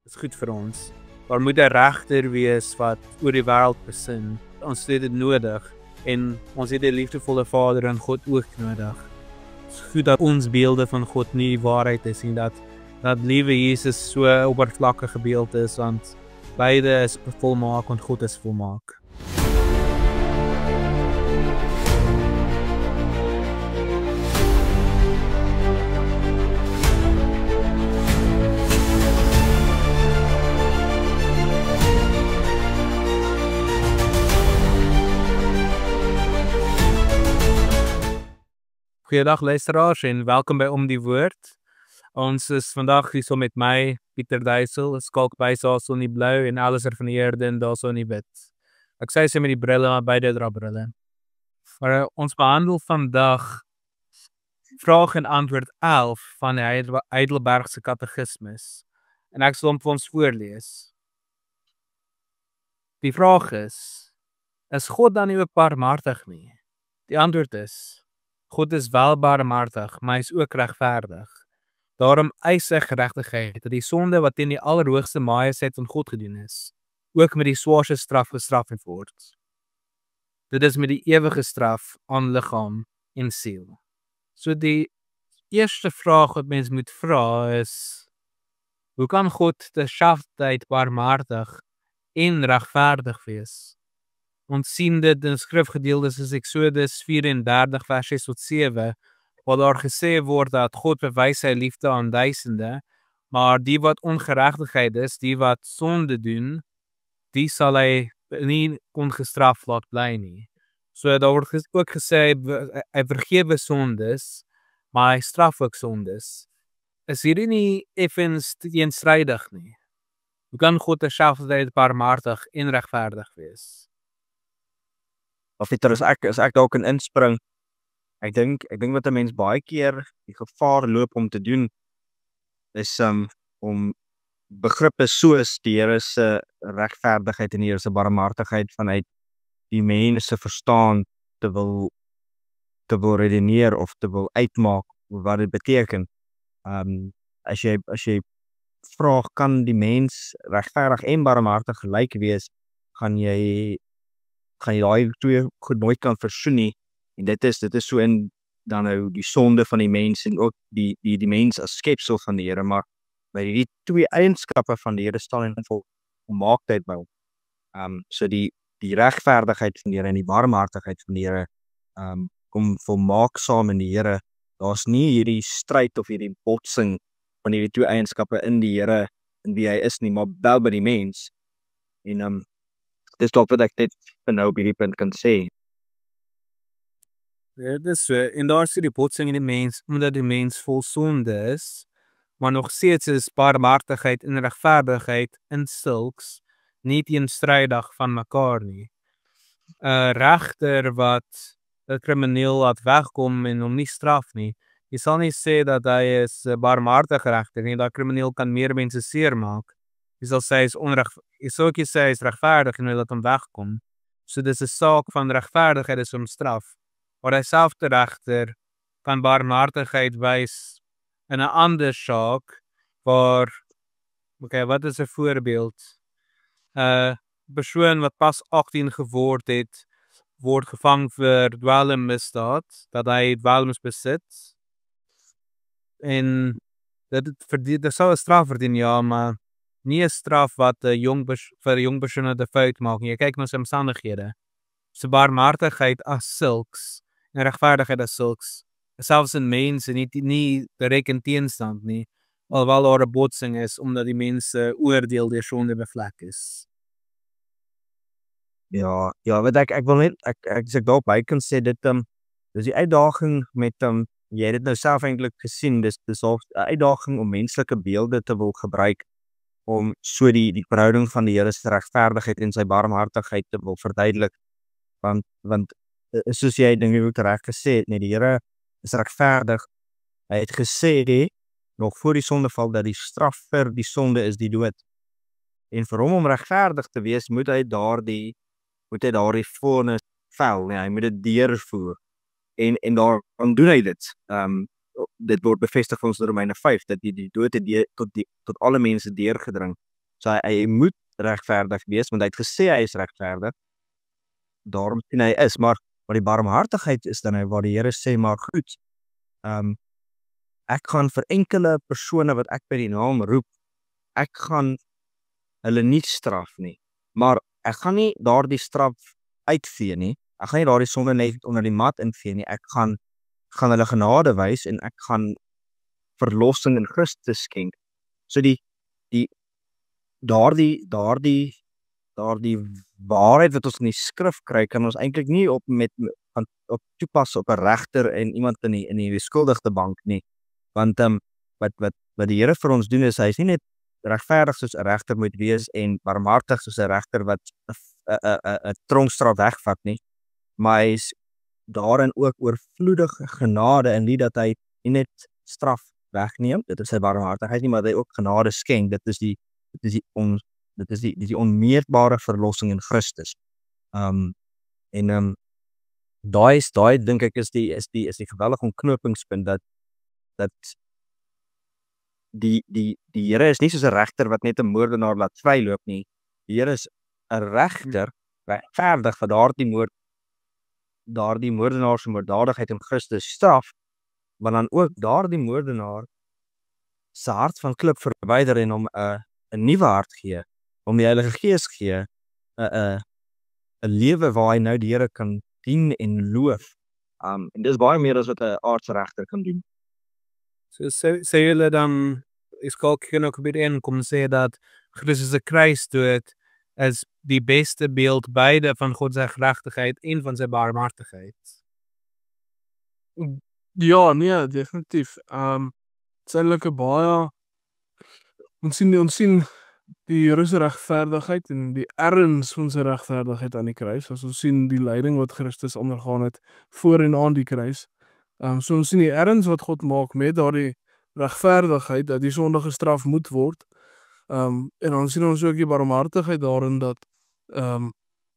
is goed vir ons. Daar moet 'n regter wees wat oor die wêreld besin. Ons het dit nodig en ons het 'n liefdevolle Vader in God ook nodig. Het is goed dat ons beelde van God nie die waarheid is nie, dat liewe Jesus so 'n oppervlakkige beeld is, want beide is volmaak want God is volmaak. Goeiedag luisteraars en welkom by Om die Woord. Ons is vandag hier so met my, Pieter Duisel, Skalk Bysasel in die blou en Alistair van die Heerde en daarso in die wit. Ek sê sy met die brille, maar beide dra brille. Maar ons behandel vandag vraag en antwoord 11 van die Heidelbergse Katekismus. En ek sal hom vir ons voorlees. Die vraag is God dan nie ook barmhartig nie? Die antwoord is, God is wel barmhartig, maar hy is ook regverdig. Daarom eis sy geregtigheid dat die sonde wat teen die allerhoogste majesteit van God gedoen is, ook met die swaarste straf gestraf word. Dit is met die ewige straf aan liggaam en siel. So die eerste vraag wat mens moet vra is, hoe kan God terselfdertyd barmhartig en regverdig wees? Ons sien dit in skrifgedeeltes soos Eksodus 34 vers 6 tot 7, waar daar gesê word dat God bewys sy liefde aan duisende, maar die wat ongeregtigheid is, die wat sonde doen, die sal hy nie ongestraf laat bly nie. So daar word ook gesê, hy vergewe sondes, maar hy straf ook sondes. Is hierdie nie effens teenstrydig nie? Hoe kan God terselfdertyd barmhartig en regverdig wees? Of Pieter, as ek dalk kan inspring, ek dink wat 'n mens baie keer die gevaar loop om te doen, is om begrippe soos die Here se regverdigheid en die Here se barmhartigheid vanuit die mense verstaan te wil redeneer of te wil uitmaak wat dit beteken. As jy vra, kan die mens regverdig en barmhartig gelyk wees, gaan jy daai twee goed nooit kan versoen nie. En dit is so in dan nou die sonde van die mens en ook die mens as skepsel van die Here, maar by die twee eienskappe van die Here staan in volmaaktheid by hom. So die regverdigheid van die Here en die barmhartigheid van die Here kom volmaak saam in die Here. Daar's nie hierdie stryd of hierdie botsing van hierdie twee eienskappe in die Here en wie hy is nie, maar wel by die mens. En dis dalk wat ek net vir nou op hierdie punt kan sê. Ja, dit is so, en daar is die botsing in die mens, omdat die mens vol sonde is, maar nog steeds is barmhartigheid en regverdigheid in sulks nie teenstrydig van mekaar nie. 'n Regter wat 'n krimineel laat wegkom en hom nie straf nie, jy sal nie sê dat hy is 'n barmhartige regter nie, dat krimineel kan meer mense seermaak. Jy sal sê jy sal ook sê hy is regverdig en hy laat hom wegkom. So dis 'n saak van regverdigheid is om straf. Maar dieselfde regter kan barmhartigheid wys in 'n ander saak waar, wat is 'n voorbeeld? 'n Persoon wat pas 18 geword het, word gevang vir dwelmmisdaad, dat hy dwelms besit. En dit sou 'n straf verdien, ja, maar nie 'n straf wat vir 'n jong persoon 'n fout maak nie. Jy kyk na sy omstandighede. So barmhartigheid as sulks en regverdigheid as sulks, selfs in mense nie direk in teenstand nie, alhoewel daar 'n botsing is omdat die mense oordeel deur sonde bevlek is. Ja, wat ek wil net ek dalk by kan sê dit dis die uitdaging met jy het dit nou self eintlik gesien, dis al 'n uitdaging om menslike beelde te wil gebruik om so die verhouding van die Here se regverdigheid en sy barmhartigheid te wil verduidelik. Want soos jy dink ook reg gesê het, die Here is regverdig. Hy het gesê nog voor die sondeval dat die straf vir die sonde is die dood. En vir hom om regverdig te wees, moet hy daardie vonnis vel, hy moet dit deurvoer. En daarom doen hy dit. Dit word bevestig vir ons in Romeine 5, dat die dood het tot alle mense deurgedring. So hy moet regverdig wees, want hy het gesê hy is regverdig. Daarom sien hy is, maar die barmhartigheid is dan waar die Here sê, maar goed, ek gaan vir enkele persone wat ek by die naam roep, ek gaan hulle nie straf nie, maar ek gaan nie daardie straf uitvee nie, ek gaan nie daardie sonde net onder die mat invee nie, ek gaan hulle genade wys en ek gaan verlossing in Christus skenk. So daardie waarheid wat ons in die skrif kry, kan ons eintlik nie op toepas op 'n regter en iemand in die beskuldigde bank nie. Want wat die Here vir ons doen is, hy is nie net regverdig soos 'n regter moet wees en barmhartig soos 'n regter wat 'n tronkstraf wegvat nie, maar hy is daarin ook oorvloedige genade in die dat hy nie net straf wegneem, dit is sy barmhartigheid nie, maar hy ook genade skenk. Dit is die onmeetbare verlossing in Christus. Daai dink ek is die geweldige ontknopingspunt dat die Here is nie soos 'n regter wat net 'n moordenaar laat vryloop nie. Die Here is 'n regter, regverdig vir daardie moordenaar se moorddadigheid in Christus straf, maar dan ook daardie moordenaar se hart van klip verwyder en hom 'n nuwe hart gee, om die Heilige Gees gee, 'n lewe waar hy nou die Here kan dien en loof. En dis baie meer as wat 'n aardse regter kan doen. So sê julle dan, ek kalk hier nog weer in, kom sê dat Christus se kruisdood is die beste beeld beide van God se gerechtigheid en van sy barmhartigheid. Ja, nee, definitief. Dit is eintlik 'n baie ons sien die Here se regverdigheid en die erns van sy regverdigheid aan die kruis. As ons sien die lyding wat Christus ondergaan het voor en aan die kruis. So ons sien die erns wat God maak met daardie regverdigheid dat die sonde gestraf moet word. En dan sien ons ook die barmhartigheid daarin dat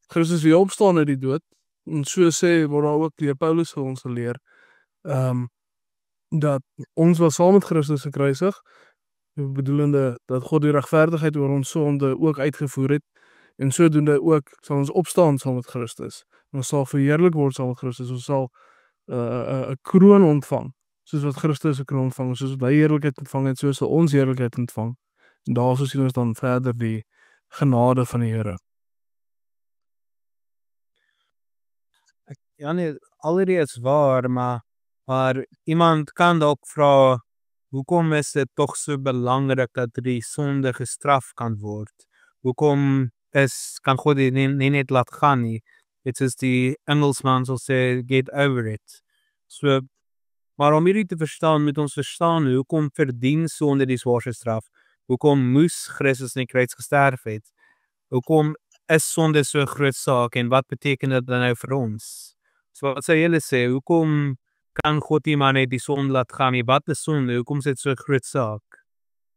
Christus weer opstaan uit die dood. En so sê word daar ook deur Paulus vir ons geleer dat ons was saam met Christus gekruisig, bedoelende dat God die regverdigheid oor ons sonde ook uitgevoer het, en sodoende ook sal ons opstaan saam met Christus. Ons sal verheerlik word saam met Christus, ons sal 'n kroon ontvang, soos wat Christus 'n kroon ontvang, soos wat hy heerlikheid ontvang het, so sal ons heerlikheid ontvang. En daarso sien ons dan verder die genade van die Here. Ja nee, alreeds is waar, maar iemand kan dalk vra, hoekom is dit tog so belangrik dat die sonde gestraf kan word? Hoekom kan God dit nie net laat gaan nie? Dit is die Engelsman sal sê, get over it. So, maar om hierdie te verstaan, moet ons verstaan, hoekom verdien sonde die zwaarste straf? Hoekom moes Christus in die kruis gesterf het? Hoekom is sonde so 'n groot saak en wat beteken dit dan nou vir ons? So wat sou julle sê, hoekom kan God nie maar net die sonde laat gaan nie? Wat is sonde? Hoekom is dit so 'n groot saak?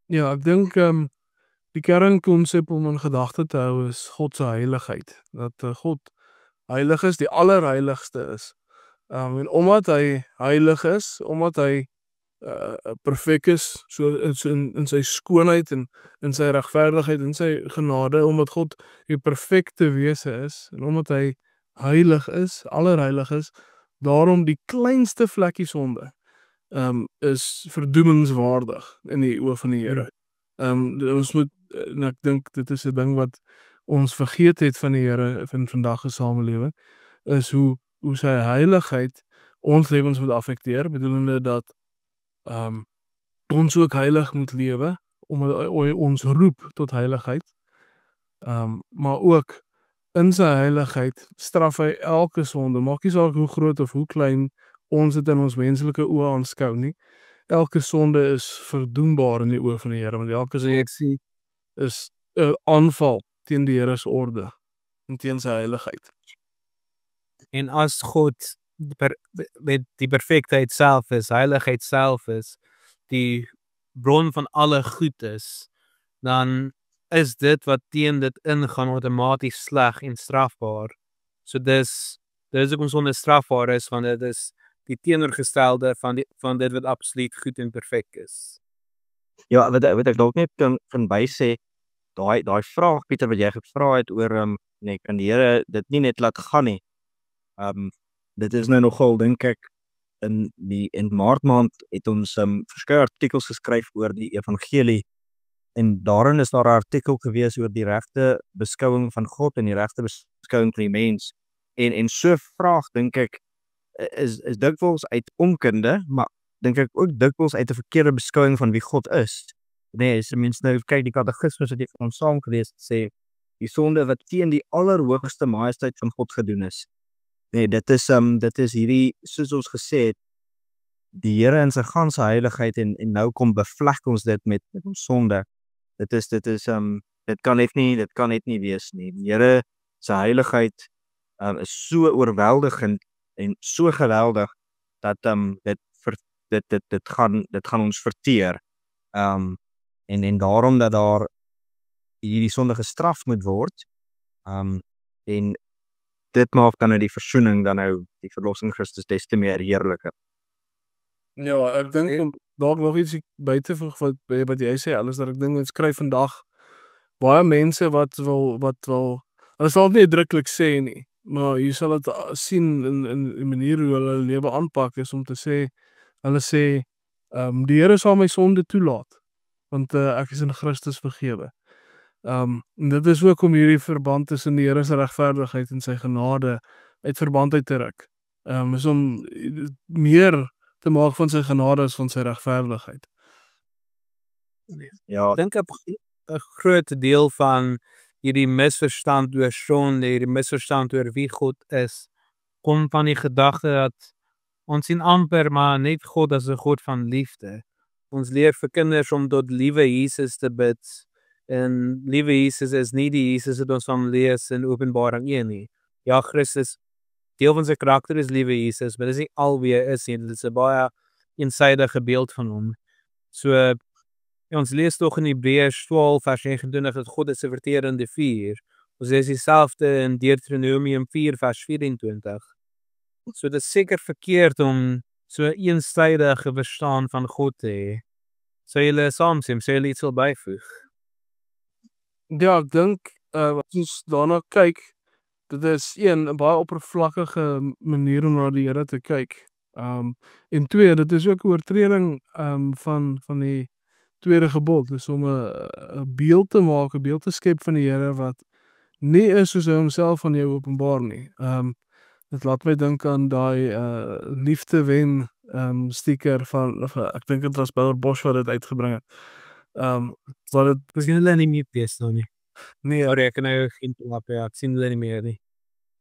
Ja, ek dink die kernkonsep om in gedagte te hou is God se heiligheid. Dat God heilig is, die allerheiligste is. En omdat hy heilig is, omdat hy perfek is, so in sy skoonheid en in sy regverdigheid en sy genade, omdat God die perfekte wese is, en omdat hy heilig is, allerheilig is, daarom die kleinste vlekkie sonde is verdoemingswaardig in die oë van die Here. Ons moet, en ek dink dit is 'n ding wat ons vergeet het van die Here in vandag se samelewing, is hoe sy heiligheid ons lewens moet affekteer, bedoelende dat ons ook heilig moet lewe, omdat hy ons roep tot heiligheid, maar ook in sy heiligheid straf hy elke sonde, maak nie saak hoe groot of hoe klein ons dit in ons menslike oë aanskou nie. Elke sonde is verdoembaar in die oë van die Here, want elke reaksie is 'n aanval teen die Here se orde en teen sy heiligheid. En as God met die perfektheid self is, heiligheid self is, die bron van alle goed is, dan is dit wat teen dit ingaan outomaties sleg en strafbaar. So dis hoekom sonde strafbaar is, want dit is die teenoorgestelde van dit wat absoluut goed en perfek is. Ja, wat ek dalk net kan bysê, daai vraag Pieter wat jy gevra het oor nee, kan die Here dit nie net laat gaan nie. Dit is nou nogal dink ek in Maart maand het ons verskeie artikels geskryf oor die evangelie en daarin is daar 'n artikel gewees oor die regte beskouing van God en die regte beskouing van die mens. En so vraag dink ek is dikwels uit onkunde, maar dink ek ook dikwels uit 'n verkeerde beskouing van wie God is. Nee, as mens nou kyk die katekismes wat jy van ons saam gelees het, sê die sonde wat teen die allerhoogste majesteit van God gedoen is. Nee, dit is hierdie soos ons gesê het, die Here in sy ganse heiligheid en nou kom bevlek ons dit met ons sonde. Dit kan net nie wees nie. Die Here se heiligheid is so oorweldigend en so geweldig dat dit gaan ons verteer. En daarom dat daar hierdie sonde gestraf moet word. En dit maak dan nou die versoening dan nou die verlossing Christus des te meer heerliker. Ja, ek dink om dalk nog iets by te voeg wat jy sê, alles dat ek dink ons skryf vandag baie mense wat wil hulle sal dit nie uitdruklik sê nie, maar jy sal dit sien in die manier hoe hulle lewe aanpak is om te sê, hulle sê die Here sal my sonde toelaat want ek is in Christus vergewe. En dit is ook om hierdie verband tussen die Here se regverdigheid en sy genade uit verband uit te ruk. Is om meer te maak van sy genade as van sy regverdigheid. Ja, Ek dink 'n groot deel van hierdie misverstand oor sonde, hierdie misverstand oor wie God is, kom van die gedagte dat ons sien amper maar net God as 'n God van liefde. Ons leer vir kinders om tot liewe Jesus te bid. En liewe Jesus is nie die Jesus wat ons van lees in Openbaring 1 nie. Ja, Christus, deel van sy karakter is liewe Jesus, maar dit is nie al wie hy is nie. Dit is 'n baie eensidige beeld van hom. So ons lees tog in Hebreërs 12 vers 29 dat God is 'n verterende vuur. Ons lees dieselfde in Deuteronomium 4 vers 24. So dit is seker verkeerd om so 'n eensidige verstaan van God te hê. Sou julle saamstem, sou julle iets wil byvoeg? Ja, ek dink as ons daarna kyk, dit is 'n baie oppervlakkige manier om na die Here te kyk. En 2, dit is ook 'n oortreding van die tweede gebod, dus om 'n beeld te maak, 'n beeld te skep van die Here wat nie is soos hy homself aan jou openbaar nie. Dit laat my dink aan daai liefde wen sticker van ek dink dit was Bouwer Bosch wat dit uitgebring het. Wat dit Miskien hulle nie meer wees nou nie. nee, Sorry, ek kan nou geen klap ja, ek sien hulle nie meer nie.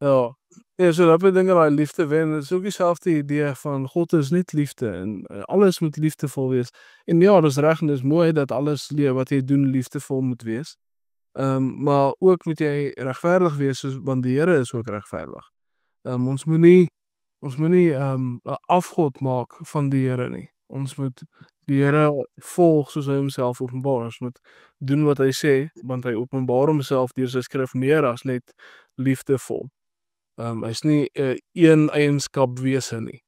ja. Ja, so dat my dink aan daai liefde wen, is ook dieselfde idee van God is net liefde en alles moet liefdevol wees. En ja, dis reg en dis mooi dat alles wat jy doen liefdevol moet wees. Maar ook moet jy regverdig wees want die Here is ook regverdig. Ons moenie 'n afgod maak van die Here nie. Ons moet die Here volg soos hy homself openbaar. Ons moet doen wat hy sê, want hy openbaar homself deur sy skrif meer as net liefdevol. Hy's nie 'n een eienskap wese nie.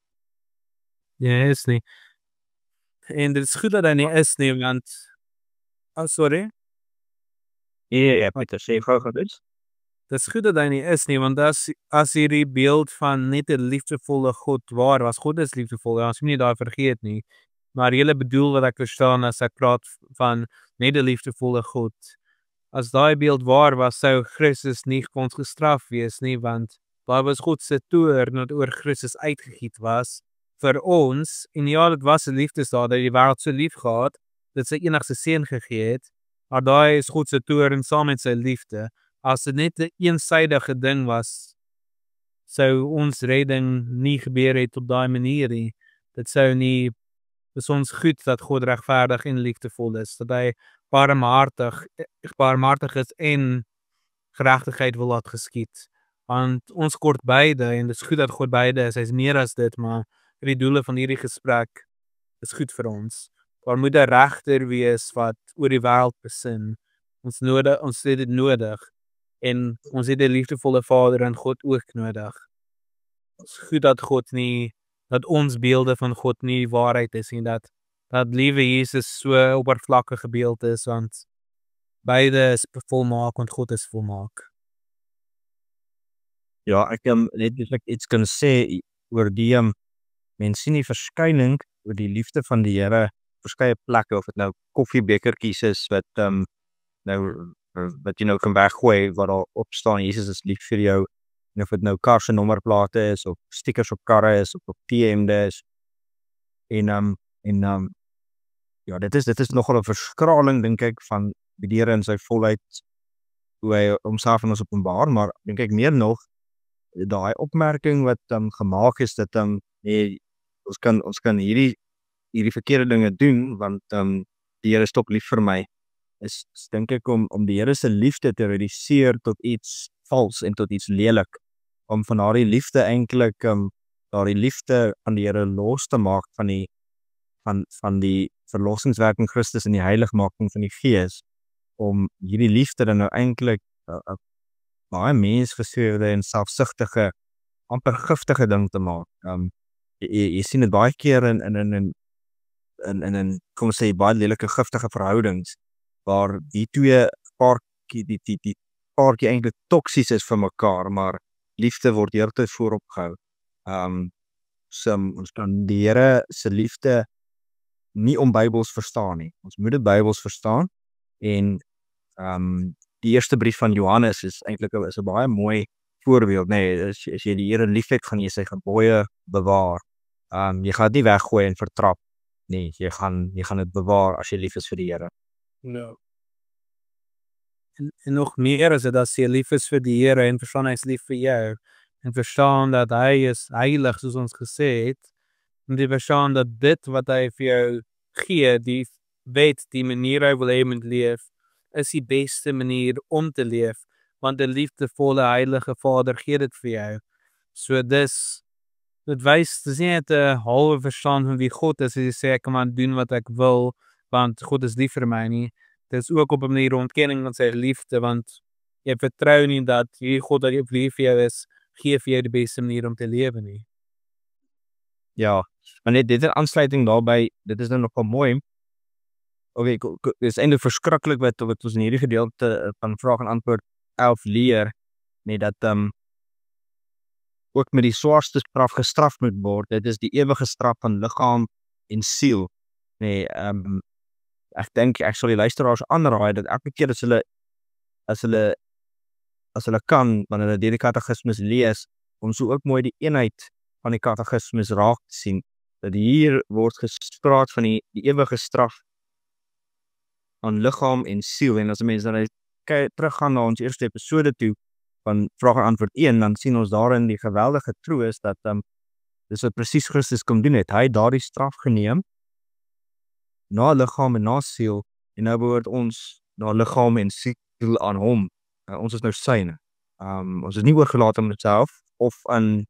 Ja, is nie. En dit is goed dat hy nie is nie, want sorry. ja, Pieter, sê gou dit. Dit is goed dat hy nie is nie, want as hierdie beeld van net 'n liefdevolle God waar was, God is liefdevol, ja, ons moet nie daai vergeet nie. Maar julle bedoel wat ek verstaan as ek praat van net 'n liefdevolle God. As daai beeld waar was, sou Christus nie kon gestraf wees nie, want daar was God se toorn wat oor Christus uitgegiet was vir ons. En ja, dit was 'n liefdesdaad dat hy die wêreld so lief gehad, dat sy enigste seun gegee het. Maar daai is God se toorn saam met sy liefde. As dit net 'n eensidige ding was, sou ons redding nie gebeur het op daai manier nie. Dit sou nie, is ons goed dat God regverdig en liefdevol is, dat hy barmhartig is en geregtigheid wil laat geskied. Want ons kort beide en dit is goed dat God beide is, hy's meer as dit, maar die doele van hierdie gesprek is goed vir ons. Daar moet 'n regter wees wat oor die wêreld besin. Ons het dit nodig. En ons het 'n liefdevolle Vader en God ook nodig. Het is goed dat ons beelde van God nie waarheid is en dat liewe Jesus so oppervlakkige beeld is, want Beide is volmaak want God is volmaak. Ja, ek net as ek iets kan sê oor die mense sien die verskyning oor die liefde van die Here verskeie plekke, of dit nou koffiebekertjies is wat wat jy nou kan weggooi wat daar op staan Jesus is lief vir jou, en of dit nou kar se nommerplate is of stickers op karre is of op T-hemde is. En ja, dit is nogal 'n verskraling dink ek van die Here in sy volheid hoe hy homself aan ons openbaar, maar dink ek meer nog daai opmerking wat gemaak is dat nee, ons kan hierdie verkeerde dinge doen want die Here is tog lief vir my, is dink ek om die Here se liefde te reduseer tot iets vals en tot iets lelik, om van daardie liefde eintlik daardie liefde aan die Here los te maak van die verlossingswerk in Christus en die heiligmaking van die Gees, om hierdie liefde dan nou eintlik baie mensgesweerde en selfsugtige, amper giftige ding te maak. Jy sien dit baie keer in kom ons sê baie lelike giftige verhoudings waar die twee paartjie eintlik toksies is vir mekaar, maar liefde word heeltyd voorop gehou. Ons kan die Here se liefde nie Bybels verstaan nie. Ons moet dit Bybels verstaan, en die eerste brief van Johannes is eintlik 'n baie mooi voorbeeld, nee, as jy die Here liefhet, gaan jy sy gebooie bewaar. Jy gaan dit nie weggooi en vertrap nie, jy gaan dit bewaar as jy lief is vir die Here. Ja. En nog meer is dit as jy lief is vir die Here en verstaan hy is lief vir jou, en verstaan dat hy is heilig soos ons gesê het, en jy verstaan dat dit wat hy vir jou gee, die wet, die manier hy wil hê jy moet leef, is die beste manier om te leef, want 'n liefdevolle heilige Vader gee dit vir jou. So dit wys, dis nie net 'n halwe verstaan van wie God is, as jy sê ek kan maar doen wat ek wil, want God is lief vir my nie. Dit is ook op 'n manier ontkenning van sy liefde, want jy vertrou nie dat hierdie God wat lief vir jou is, gee vir jou die beste manier om te lewe nie. Ja, maar net dit 'n aansluiting daarbey, dit is nou nogal mooi. Okay, dit is eintlik verskriklik wat ons in hierdie gedeelte van vraag en antwoord 11 leer, net dat ook met die swaarste straf gestraf moet word. Dit is die ewige straf van liggaam en siel. Nee, ek dink ek sal die luisteraars aanraai dat elke keer as hulle kan, wanneer hulle die katekismes lees, om so ook mooi die eenheid van die katekismes raak te sien, dat hier word gespraat van die ewige straf aan liggaam en siel, en as mense dan teruggaan na ons eerste episode toe, van vraag en antwoord 1, dan sien ons daarin die geweldige troos, dat dis wat presies Christus kom doen het, hy het daardie straf geneem, na liggaam en na siel, en nou behoort ons na liggaam en siel aan hom, ons is nou syne, ons is nie oorgelaat aan onsself, of aan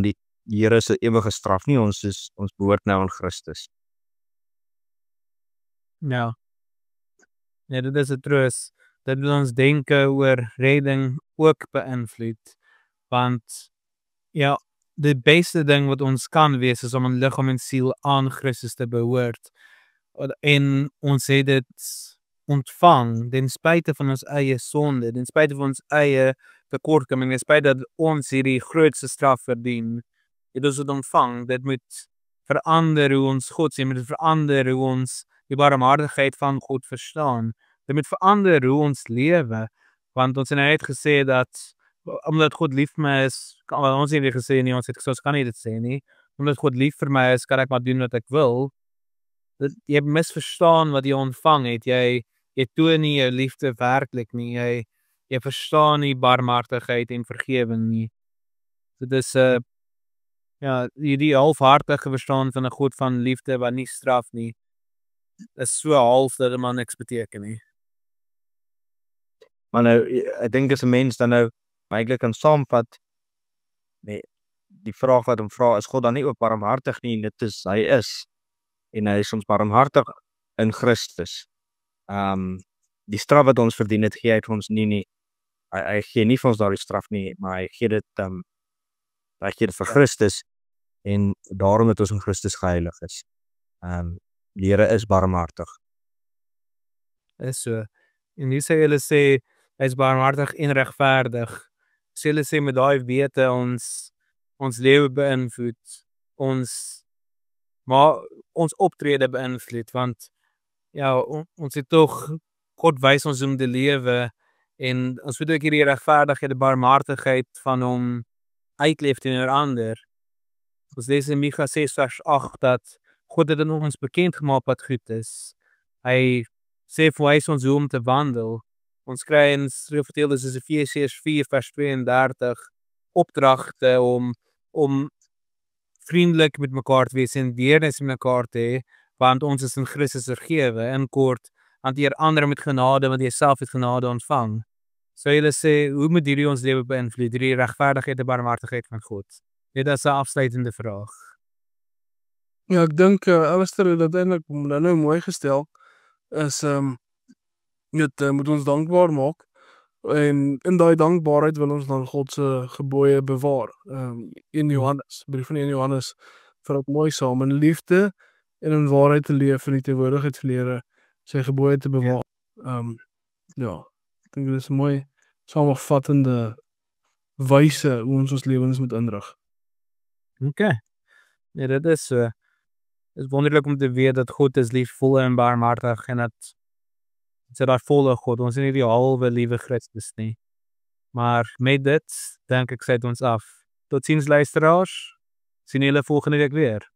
die Here se ewige straf nie, ons behoort nou aan Christus. Ja. Ja, dit is 'n troos. Dit wil ons denke oor redding ook beïnvloed, want ja, die beste ding wat ons kan wees is om in liggaam en siel aan Christus te behoort, en ons het dit ontvang, ten spyte van ons eie sonde, ten spyte van ons eie tekortkominge, ten spyte dat ons hierdie grootste straf verdien, het ons dit ontvang. Dit moet verander hoe ons God sien, moet verander hoe ons die barmhartigheid van God verstaan. Dit moet verander hoe ons lewe, want ons het net gesê dat omdat God lief vir my is, ons het nie gesê nie, ons kan nie dit sê nie, omdat God lief vir my is, kan ek maar doen wat ek wil. Jy misverstaan wat jy ontvang het, jy toon nie jou liefde werklik nie, jy verstaan nie barmhartigheid en vergewing nie. Dit is die halfhartige verstaan van 'n God van liefde wat nie straf nie, is so half dat dit maar niks beteken nie. Maar nou, ek dink as 'n mens dan nou eintlik kan saamvat, nee, die vraag wat hom vra, is God dan nie ook barmhartig nie? Dit is, hy is, en hy is ons barmhartig in Christus. Die straf wat ons verdien het, gee hy vir ons nie, hy gee nie vir ons daardie straf nie, maar hy gee dit vir Christus, en daarom dat ons in Christus geheilig is. Die Here is barmhartig. Is so. En nie sê hulle sê hy is barmhartig en regverdig. Sê hulle sê met daai wete ons lewe beïnvloed, ons optrede beïnvloed, want ja, ons het tog God wys ons hoe om te lewe en ons moet ook hierdie regverdigheid en barmhartigheid van hom uitleef teenoor ander. Ons lees in Micha 6:8 dat God het aan ons bekend gemaak wat goed is. Hy sê vir wys ons hoe om te wandel. Ons kry in skrifgedeeltes soos Efesiërs 4:32 opdragte om vriendelik met mekaar te wees en deernis met mekaar te hê, want ons is in Christus vergewe. In kort, hanteer ander met genade want jy self het genade ontvang. So julle sê, hoe moet hierdie ons lewe beïnvloed, hierdie regverdigheid en barmhartigheid van God? Dit is 'n afsluitende vraag. Ja, ek dink Alistair het dit eintlik nou mooi gestel is dit moet ons dankbaar maak en in daai dankbaarheid wil ons dan God se gebooie bewaar. In Johannes, brief van 1 Johannes vir ook mooi saam in liefde en in waarheid te leef en die teenwoordigheid van die Here sy gebooie te bewaar. Ja, ek dink dit is 'n mooi samevattende wyse hoe ons lewens moet inrig. Okay. Ja, dit is so. Het is wonderlik om te weet dat God is liefvol en barmhartig en dat sy daar volle God, ons is nie die halwe liewe Christus nie. Maar met dit, dink ek, sluit ons af. Totsiens luisteraars. Sien julle volgende week weer.